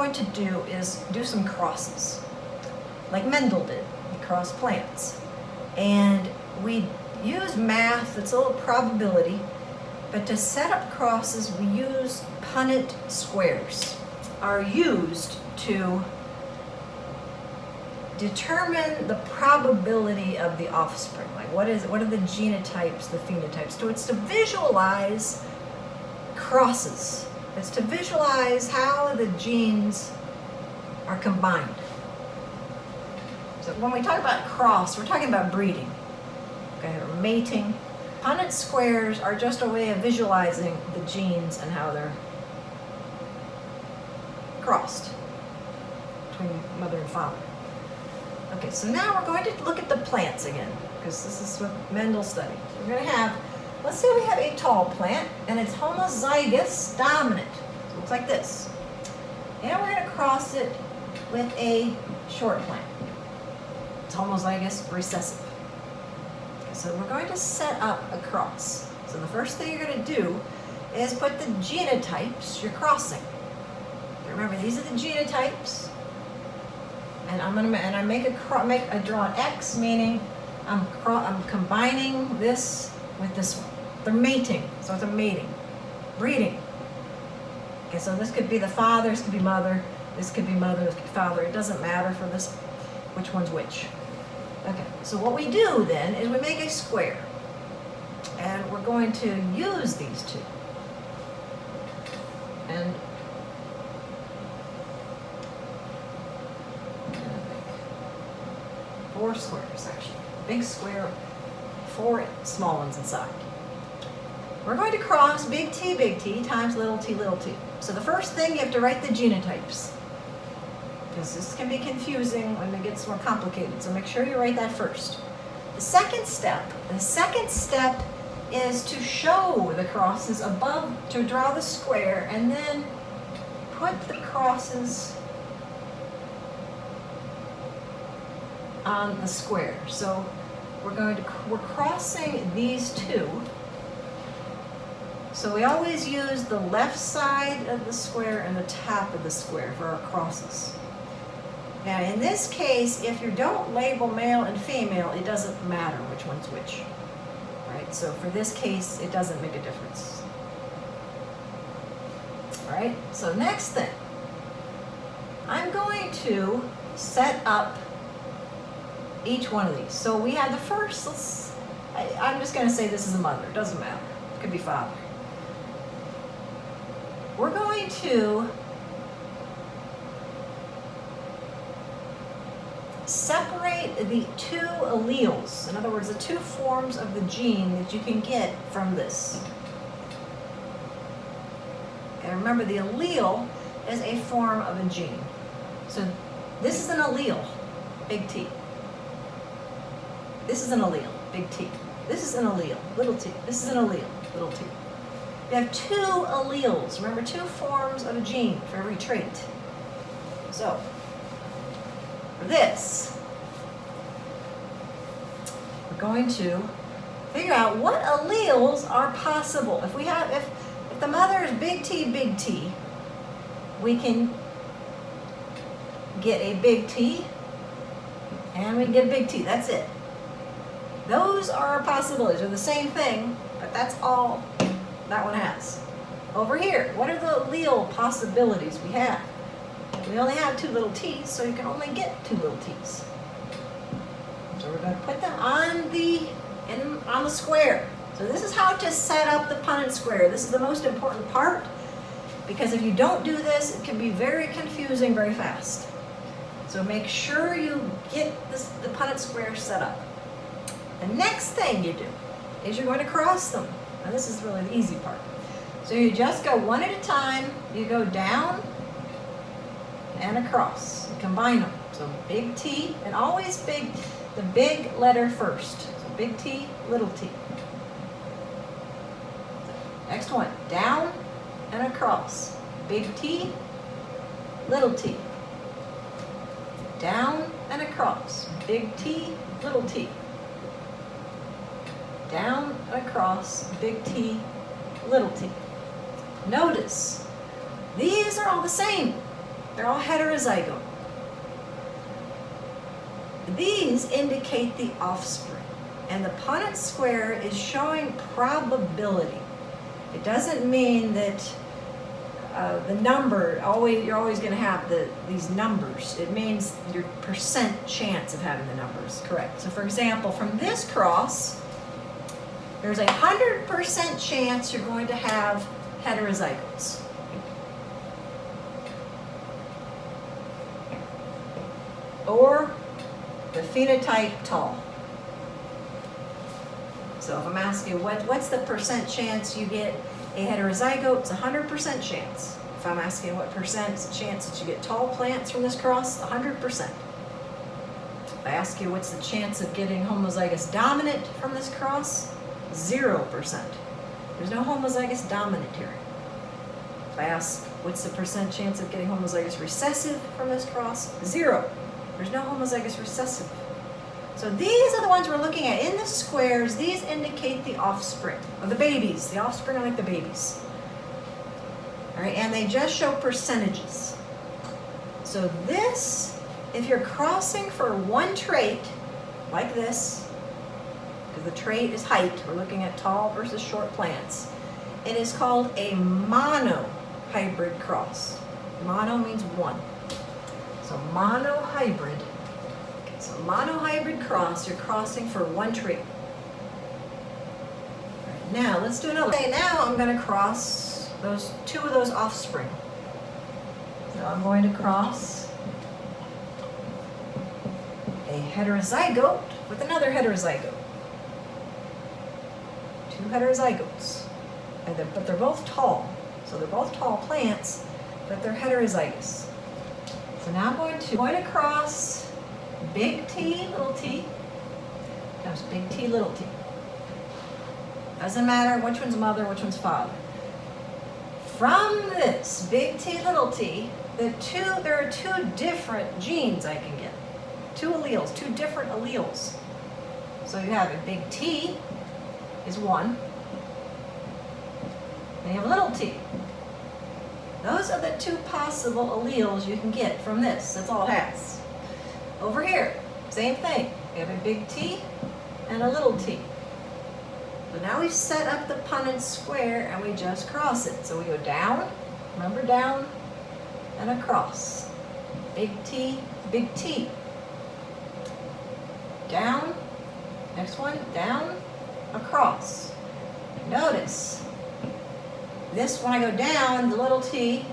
going to do is do some crosses, like Mendel did. He crossed plants. And we use math that's a little probability, but to set up crosses, we use Punnett squares, are used to determine the probability of the offspring. Like what are the genotypes, the phenotypes? So it's to visualize crosses. It's to visualize how the genes are combined. So when we talk about cross, we're talking about breeding, okay, or mating. Punnett squares are just a way of visualizing the genes and how they're crossed between mother and father. Okay, so now we're going to look at the plants again, because this is what Mendel studied. So we're going to have, let's say we have a tall plant, and it's homozygous dominant. So it looks like this. And we're going to cross it with a short plant. It's homozygous recessive. Okay, so we're going to set up a cross. So the first thing you're going to do is put the genotypes you're crossing. Okay, remember, these are the genotypes. And I draw an X, meaning I'm combining this with this one. They're mating, so it's a mating, breeding. Okay, so this could be the father, this could be mother, this could be mother, this could be father. It doesn't matter for this, which one's which. Okay, so what we do then is we make a square, and we're going to use these two. And 4 squares, actually. Big square, 4 small ones inside. We're going to cross big T times little t, little t. So the first thing, you have to write the genotypes, because this can be confusing when it gets more complicated. So make sure you write that first. The second step is to show the crosses above, to draw the square, and then put the crosses on the square. So we're crossing these two. So we always use the left side of the square and the top of the square for our crosses. Now in this case, if you don't label male and female, it doesn't matter which one's which. Right? So for this case, it doesn't make a difference. All right? So next thing, I'm going to set up each one of these. So we have the first, I'm just going to say this is a mother. It doesn't matter. It could be father. We're going to separate the 2 alleles. In other words, the 2 forms of the gene that you can get from this. Okay, remember, the allele is a form of a gene. So this is an allele, big T. This is an allele, big T. This is an allele, little t. This is an allele, little t. We have 2 alleles. Remember, 2 forms of a gene for every trait. So, for this, we're going to figure out what alleles are possible. If the mother is big T, we can get a big T, and we can get a big T. That's it. Those are our possibilities. They're the same thing, but that's all that one has. Over here, what are the allele possibilities we have? We only have 2 little t's, so you can only get 2 little t's. So we're going to put them on the square. So this is how to set up the Punnett square. This is the most important part, because if you don't do this, it can be very confusing very fast. So make sure you get the Punnett square set up. The next thing you do is you're going to cross them. Now this is really the easy part. So you just go one at a time. You go down and across. You combine them. So big T, and always the big letter first. So big T, little t. Next one, down and across. Big T, little t. Down and across. Big T, little t. Down and across, big T, little t. Notice, these are all the same, They're all heterozygote. These indicate the offspring. And the Punnett square is showing probability. It doesn't mean that the number, you're always going to have these numbers. It means your percent chance of having the numbers correct. So for example, from this cross, there's a 100% chance you're going to have heterozygotes. Or the phenotype tall. So if I'm asking you what's the percent chance you get a heterozygote, it's 100% chance. If I'm asking what percent chance that you get tall plants from this cross, 100%. If I ask you what's the chance of getting homozygous dominant from this cross, 0%. There's no homozygous dominant here. If I ask what's the percent chance of getting homozygous recessive from this cross, 0. There's no homozygous recessive. So these are the ones we're looking at in the squares. These indicate the offspring, or the babies. The offspring are like the babies. All right, and they just show percentages. So this, if you're crossing for one trait, like this, because the trait is height, we're looking at tall versus short plants, it is called a monohybrid cross. Mono means one. So monohybrid. So monohybrid cross, you're crossing for one trait. All right, now let's do another. Okay, now I'm going to cross two of those offspring. So I'm going to cross a heterozygote with another heterozygote. Two heterozygotes. But they're both tall. So they're both tall plants, but they're heterozygous. So now I'm going to cross big T, little t. There's big T, little t. Doesn't matter which one's mother, which one's father. From this big T, little t, there are two different genes I can get. Two alleles, two different alleles. So you have a big T is one. And you have little t. Those are the two possible alleles you can get from this. That's all it has. Over here, same thing. We have a big T and a little t. So now we've set up the Punnett square and we just cross it. So we go down, remember down, and across. Big T, big T. Down, next one, down, across. Notice, this, when I go down, the little t,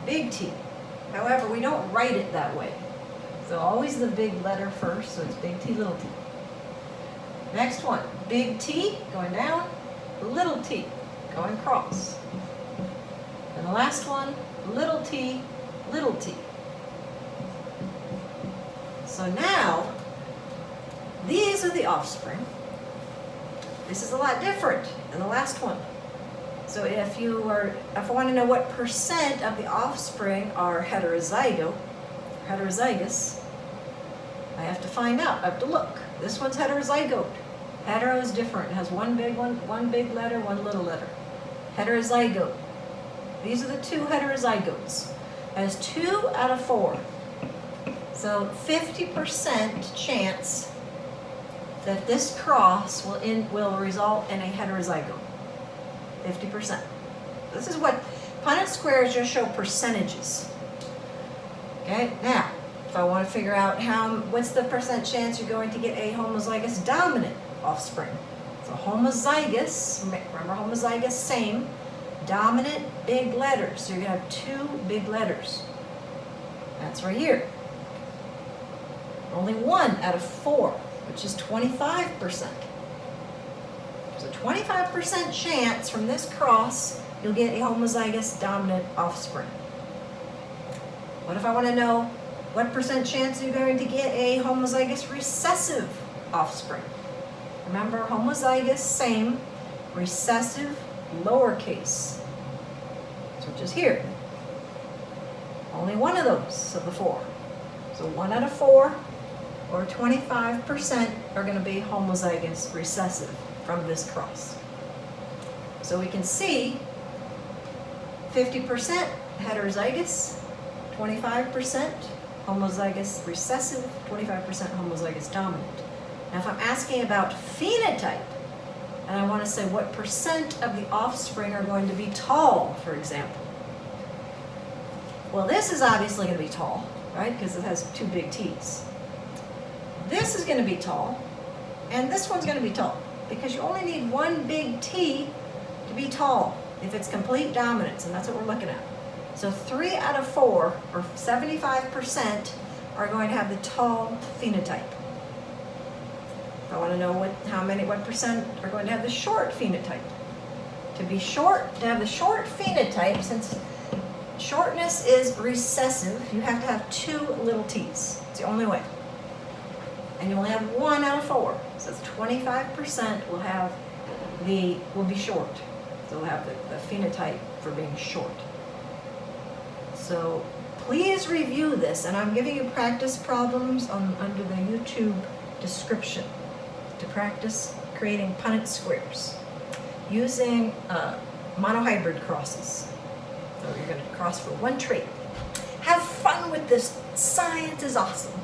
big T. However, we don't write it that way. So always the big letter first, so it's big T, little t. Next one, big T going down, little t going across. And the last one, little t, little t. So now, these are the offspring. This is a lot different than the last one. So if I want to know what percent of the offspring are heterozygote, heterozygous, I have to find out. I have to look. This one's heterozygote. Hetero is different. It has one big letter, one little letter. Heterozygote. These are the two heterozygotes. It has 2 out of 4. So 50% chance that this cross will result in a heterozygote. 50%. This is what Punnett squares just show percentages. Okay, now, if I want to figure out what's the percent chance you're going to get a homozygous dominant offspring. So homozygous, remember homozygous, same. Dominant, big letters. So you're going to have 2 big letters. That's right here. Only 1 out of 4, which is 25%. So 25% chance from this cross, you'll get a homozygous dominant offspring. What if I want to know what percent chance you're going to get a homozygous recessive offspring? Remember, homozygous, same, recessive, lowercase, which is here. Only 1 of those of the 4. So 1 out of 4, or 25%, are going to be homozygous recessive from this cross. So we can see 50% heterozygous, 25% homozygous recessive, 25% homozygous dominant. Now if I'm asking about phenotype, and I want to say what percent of the offspring are going to be tall, for example. Well, this is obviously going to be tall, right? Because it has two big T's. This is going to be tall, and this one's going to be tall, because you only need one big T to be tall if it's complete dominance, and that's what we're looking at. So 3 out of 4, or 75%, are going to have the tall phenotype. I want to know what percent are going to have the short phenotype. To have the short phenotype, since shortness is recessive, you have to have 2 little t's. It's the only way. And you only have 1 out of 4. So 25% will be short. So they'll have the phenotype for being short. So please review this, and I'm giving you practice problems under the YouTube description to practice creating Punnett squares using monohybrid crosses. So you're going to cross for one trait. Have fun with this. Science is awesome.